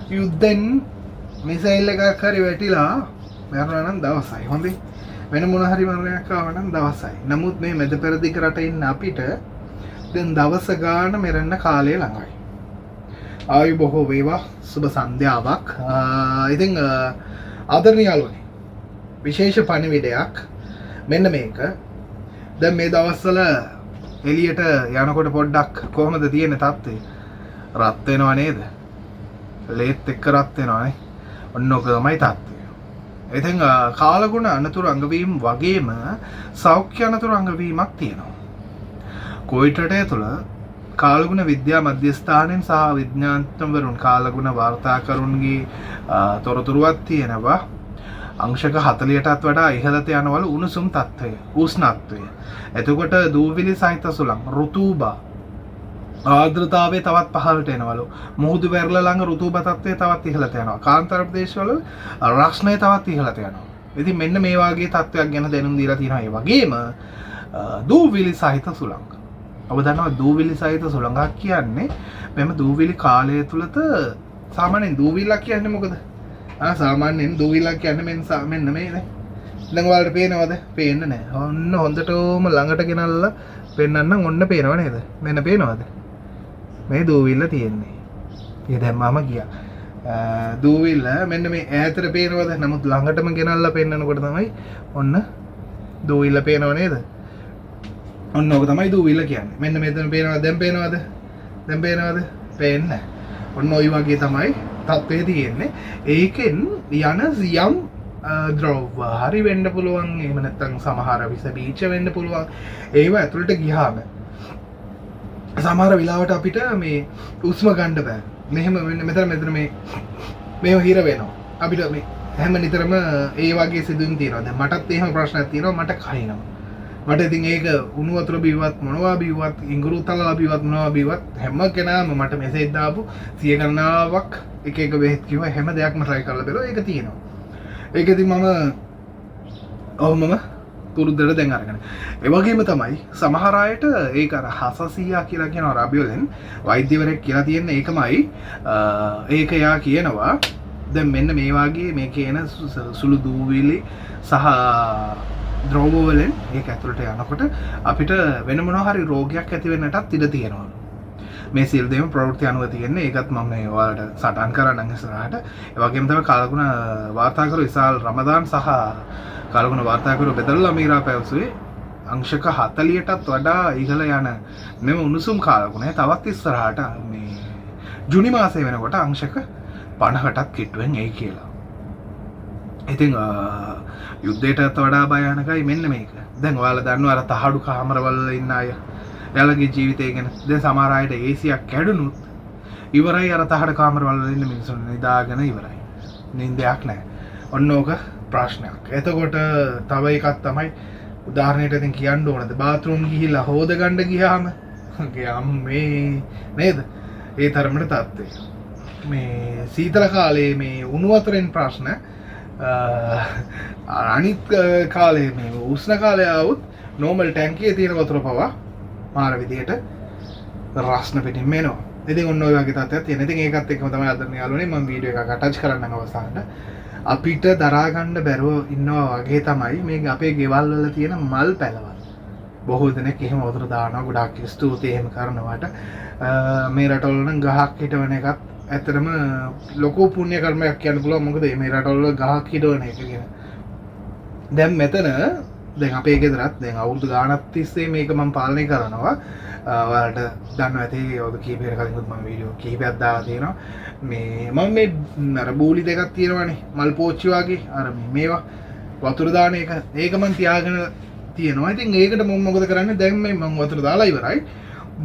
යුද්ධෙන් missile එකක් හරි වැටිලා මැරුණා නම් දවසයි. හොඳේ. වෙන මොන හරි මරණයක් ආව නම් දවසයි. නමුත් මේ මැද පෙරදිග රටේ ඉන්න අපිට දැන් දවස ගාන මෙරන්න කාලය ළඟයි. ආයු බොහෝ වේවා. සුබ සන්ධ්‍යාවක්. ඉතින් ආදරණීය යාළුවනේ. විශේෂ පණිවිඩයක් මෙන්න මේක. දැන් මේ දවස්වල එළියට යනකොට පොඩ්ඩක් කොහොමද තියෙන තත්ත්වය? රත් වෙනව නේද? ලේත් එක්ක රත් වෙනවනේ. ඔන්න ඔක තමයි තත්ත්වය. ඉතින් කාලගුණ අනතුරු අංගවීම් වගේම සෞඛ්‍ය අනතුරු අංගවීමක් තියෙනවා. කොවිඩ් රටේ තුල කාලගුණ විද්‍යා මධ්‍යස්ථානයෙන් සහ විද්‍යාඥවරුන් කාලගුණ වාර්තාකරුන්ගේ තොරතුරුවක් තියෙනවා. අංශක 40ටත් වඩා ඉහළට යනවලු උණුසුම් තත්ත්වය, උෂ්ණත්වය. එතකොට දූවිලි සහිත සුළං, ඍතුබා, ආර්ද්‍රතාවය තවත් පහළට එනවලු. මුහුදු වැරළ ළඟ ඍතුබා තත්ත්වය තවත් ඉහළට යනවා. කාන්තාර ප්‍රදේශවල රස්නය තවත් ඉහළට යනවා. ඉතින් මෙන්න මේ වගේ තත්ත්වයක් ගැන දැනුම් දීලා තියෙනවා. ඒ වගේම දූවිලි සහිත සුළං. ඔබ දන්නවා දූවිලි සහිත සුළඟක් කියන්නේ මෙම දූවිලි කාලය තුලත සාමාන්‍යයෙන් දූවිල්ලක් කියන්නේ මොකද? සාමාන්‍යයෙන් දූවිල්ලක් කියන්නේ මෙන්න මේ නේ. දැන් ඔයාලට පේනවද? පේන්නේ නැහැ. ඔන්න හොඳටම ළඟට ගෙනල්ලා පෙන්නන්නම් ඔන්න පේනව නේද? මෙන්න පේනවද? මේ දූවිල්ල තියෙන්නේ. ඒ දැන් මම ගියා. දූවිල්ල මෙන්න මේ ඈතට පේනවද? නමුත් ළඟටම ගෙනල්ලා පෙන්නනකොට තමයි ඔන්න දූවිල්ල පේනව නේද? ඔන්න ඔක තමයි දූවිල්ල කියන්නේ. මෙන්න මෙතන පේනවද? දැන් පේනවද? දැන් පේනවද? පේන්නේ. ඔන්න ওই වගේ තමයි තත්ත්වය තියෙන්නේ. ඒකෙන් යන යම් ද්‍රව්‍ය හරි වෙන්න පුළුවන්. එහෙම නැත්නම් සමහර විස බීජ වෙන්න පුළුවන්. ඒව ඇතුළට ගියාම සමහර වෙලාවට අපිට මේ උස්ම ගන්න බෑ. මෙහෙම මෙතන මේව හිර වෙනවා. අපිට මේ හැම නිතරම ඒ වගේ සිදුවීම් තියෙනවා. දැන් මටත් එහෙම ප්‍රශ්නයක් තියෙනවා. මට කහිනවා. මට ඉතින් ඒක උණු වතුර බීවත් මොනවා බීවත් ඉඟුරු තලලා බීවත් මොනවා බීවත් හැම කෙනාම මට මෙසේජ් දාපු 100 ගණනාවක් එක එක බෙහෙත් කිව්වා. හැම දෙයක්ම try කරලා බලුවා. ඒක තියෙනවා. ඒක ඉතින් මම පුරුද්දට දැන් අරගෙන. ඒ වගේම තමයි සමහර අයට ඒක අර හසසියා කියලා කියන රබියෝලෙන් වෛද්‍යවරයෙක් කියලා තියෙන ඒකමයි. ඒක යා කියනවා දැන් මෙන්න මේ වගේ මේ කියන සුළු දූවිලි සහ ද්‍රව්‍ය වලින් ඒක ඇතුළට යනකොට අපිට වෙන මොනවා හරි රෝගයක් ඇති වෙන්නටත් ඉඩ තියෙනවා. මේ සියලු දේම ප්‍රවෘත්ති අනුව තියෙන්නේ. ඒකත් මම මේ ඔයාලට සටහන් කරන්නම් ඉස්සරහට. ඒ වගේම තමයි කාලගුණ වාර්තාකරු ඉසාල් රමදාන් සහ කාලගුණ වාර්තාකරු බෙදල් අමීරා පැවසුවේ අංශක 40ටත් වඩා ඉහළ යන මෙම උණුසුම් කාලගුණය තවත් ඉස්සරහට මේ ජුනි මාසයේ වෙනකොට අංශක 50කටත් කිට්ටුවෙන් එයි කියලා. ඉතින් යුද්ධයටත් වඩා භයානකයි මෙන්න මේක. දැන් ඔයාලා දන්නවා අර තහඩු කාමරවල ඉන්න අය. එයාලගේ ජීවිතය ගැන. දැන් සමහර අයට ඒසියක් කැඩුණුත් ඉවරයි අර තහඩු කාමරවල ඉන්න මිනිස්සුන් නිදාගෙන ඉවරයි. නිින්දයක් නැහැ. ඔන්න ඕක ප්‍රශ්නයක්. එතකොට තව එකක් තමයි උදාහරණයක් ඉතින් කියන්න ඕනද බාත්රූම් ගිහිල්ලා හොද ගන්න ගියාම මේ නේද? ඒ තරමට තත්ත්වය. මේ සීතල කාලේ මේ උණු වතුරෙන් ප්‍රශ්න අනිත් කාලේ මේ උෂ්ණ කාලය આવුත් නෝමල් ටැංකියේ තියෙන වතුර පවා මාර විදියට රස්න පිටින් එනවා. ඉතින් ඔන්න ඔය වගේ තත්ත්වයක් තියෙනවා. ඉතින් ඒකත් එක්කම තමයි අද යාළුවනේ මම වීඩියෝ එකක් අටච් කරන්න අවස්ථාවට අපිට දරා ගන්න බැරුව ඉන්නවා වගේ තමයි මේ අපේ ගෙවල් වල තියෙන මල් පැලවල්. බොහෝ දෙනෙක් එහෙම වතුර දානවා. ගොඩාක් ස්තුතියි එහෙම කරනවට. මේ රටවල නම් ගහක් හිටවන එකත් ඇත්තටම ලොකු පුණ්‍ය කර්මයක් කියන්න පුළුවන්. මොකද මේ රටවල ගහක් හිටවන එක කියන. දැන් මෙතන දැන් අපේ ගෙදරත් දැන් අවුරුදු ගාණක් තිස්සේ මේක මම පාලනය කරනවා. ඔයාලට දන්නවා ඇති ඔය කීපයකට කලින්ත් මම වීඩියෝ කීපයක් දාලා තියෙනවා. මේ මම මේ අර බූලි දෙකක් තියෙනවානේ මල් පෝච්චි වගේ අර මේවා වතුර දාන එක. ඒක මම තියාගෙන තියෙනවා. ඉතින් ඒකට මම මොකද කරන්නේ? දැන් මේ මම වතුර දාලා ඉවරයි.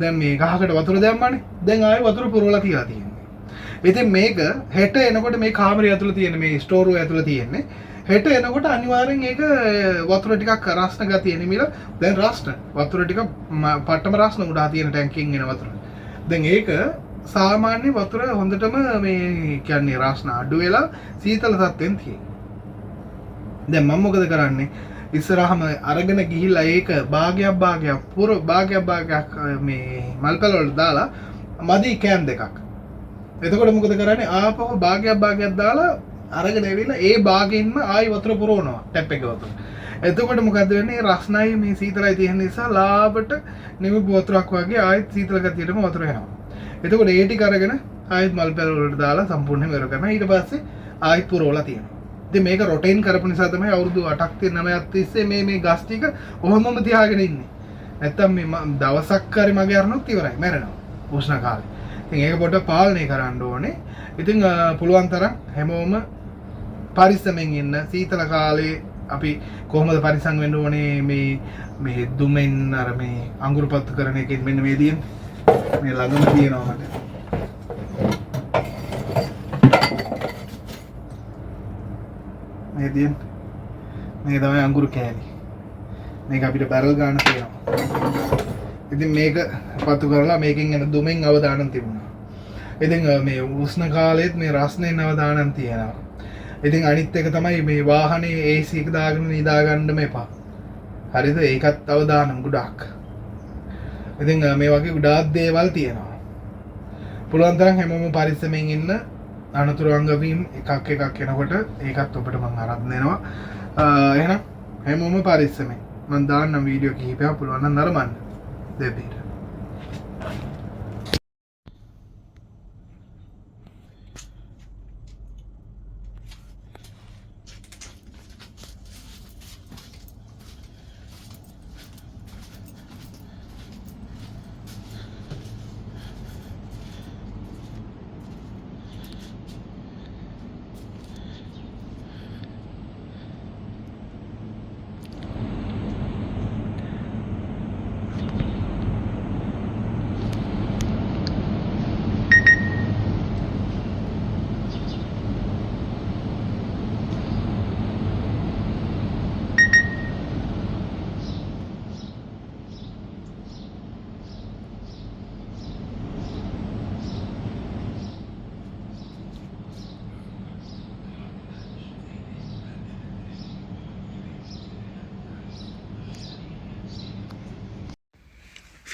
දැන් මේ ගහකට වතුර දැම්මානේ. දැන් ආයෙ වතුර පුරවලා තියලා තියෙනවා. ඉතින් මේක හෙට එනකොට මේ කාමරය ඇතුළේ තියෙන මේ ස්ටෝර් එක ඇතුළේ තියෙන්නේ. හෙට එනකොට අනිවාර්යෙන් ඒක වතුර ටිකක් රස්න ගතිය නෙමිලා දැන් රස්න වතුර ටික පට්ටම රස්න උඩා තියෙන ටැංකියෙන් එන වතුර. දැන් ඒක සාමාන්‍ය වතුර හොඳටම මේ කියන්නේ රස්න අඩු වෙලා සීතල තත්ත්වෙන් තියෙනවා. දැන් මම මොකද කරන්නේ? ඉස්සරහම අරගෙන ගිහිල්ලා ඒක භාගයක් මේ මල්පැල වලට දාලා මදි කෑන් දෙකක් එතකොට මොකද කරන්නේ ආපහු භාගයක් දාලා අරගෙන ඇවිල්ලා ඒ භාගෙන්ම ආයි වතුර පුරවනවා ටැප් එකේ වතුර. එතකොට මොකද වෙන්නේ රස්නයි මේ සීතලයි තියෙන නිසා ලාවට නිවිපු වතුරක් වගේ ආයෙත් සීතල ගතියටම වතුර එනවා. එතකොට ඒ ටික අරගෙන ආයෙත් මල් පැල වලට දාලා සම්පූර්ණයෙන්ම ඉවර කරනවා. ඊට පස්සේ ආයෙත් පුරවලා තියෙනවා. ඉතින් මේක රොටේන් කරපු නිසා තමයි අවුරුදු 8ක් 9ක් තිස්සේ මේ ගස් ටික ඔහොමම තියාගෙන ඉන්නේ. නැත්තම් මේ දවසක් හරි මගේ අරනොත් ඉවරයි මැරෙනවා උෂ්ණ කාලේ. ඉතින් ඒක පොඩ්ඩක් පාලනය කරන්න ඕනේ. ඉතින් පුළුවන් තරම් හැමෝම පරිස්සමෙන් ඉන්න. සීතල කාලේ අපි කොහොමද පරිස්සම් වෙන්න ඕනේ මේ දුමෙන් අර මේ අඟුරු පත්තු කරන එකෙන් මෙන්න මේ දින්නේ. මේ ළඟම තියෙනවා මට. මේ දින්නේ. මේ තමයි අඟුරු කෑලි. මේක අපිට බැරල් ගන්න තියෙනවා. ඉතින් මේක පත්තු කරලා මේකෙන් එන දුමෙන් අවදානම් තිබුණා. ඉතින් මේ උෂ්ණ කාලෙත් මේ රස්නෙන් අවදානම් තියෙනවා. ඉතින් අනිත් එක තමයි මේ වාහනේ AC එක දාගෙන නිදා ගන්නම එපා. හරිද? ඒකත් අවදානම් ගොඩක්. ඉතින් මේ වගේ ගොඩාක් දේවල් තියෙනවා. පුළුවන් තරම් හැමෝම පරිස්සමෙන් ඉන්න. අනතුරු අංගවීම් එකක් එනකොට ඒකත් ඔබට මම ආරාධනා දෙනවා. එහෙනම් හැමෝම පරිස්සමෙන්. මම දාන්නම් වීඩියෝ කිහිපයක් පුළුවන් නම් නරඹන්න. දෙපිට.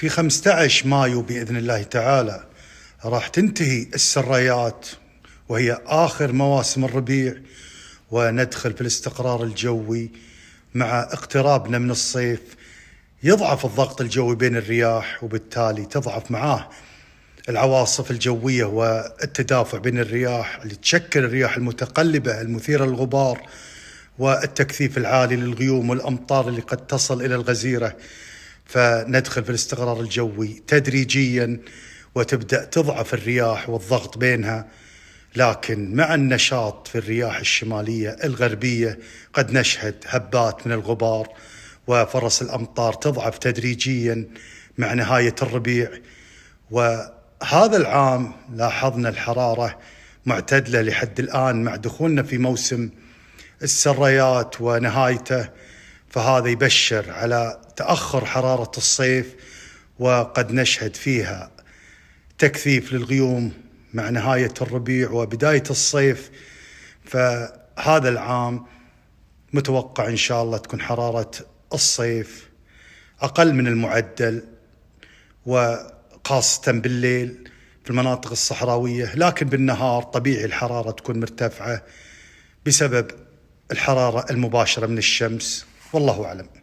في 15 مايو بإذن الله تعالى راح تنتهي السريات وهي آخر مواسم الربيع وندخل في الاستقرار الجوي. مع اقترابنا من الصيف يضعف الضغط الجوي بين الرياح وبالتالي تضعف معاه العواصف الجوية والتدافع بين الرياح اللي تشكل الرياح المتقلبة المثيرة للغبار والتكثيف العالي للغيوم والأمطار اللي قد تصل إلى الغزيرة. فندخل في الاستقرار الجوي تدريجيا وتبدأ تضعف الرياح والضغط بينها، لكن مع النشاط في الرياح الشمالية الغربية قد نشهد هبات من الغبار وفرص الأمطار تضعف تدريجيا مع نهاية الربيع. وهذا العام لاحظنا الحرارة معتدلة لحد الآن مع دخولنا في موسم السريات ونهايته، فهذا يبشر على تأخر حرارة الصيف وقد نشهد فيها تكثيف للغيوم مع نهاية الربيع وبداية الصيف. فهذا العام متوقع إن شاء الله تكون حرارة الصيف أقل من المعدل وخاصة بالليل في المناطق الصحراوية، لكن بالنهار طبيعي الحرارة تكون مرتفعة بسبب الحرارة المباشرة من الشمس، والله أعلم.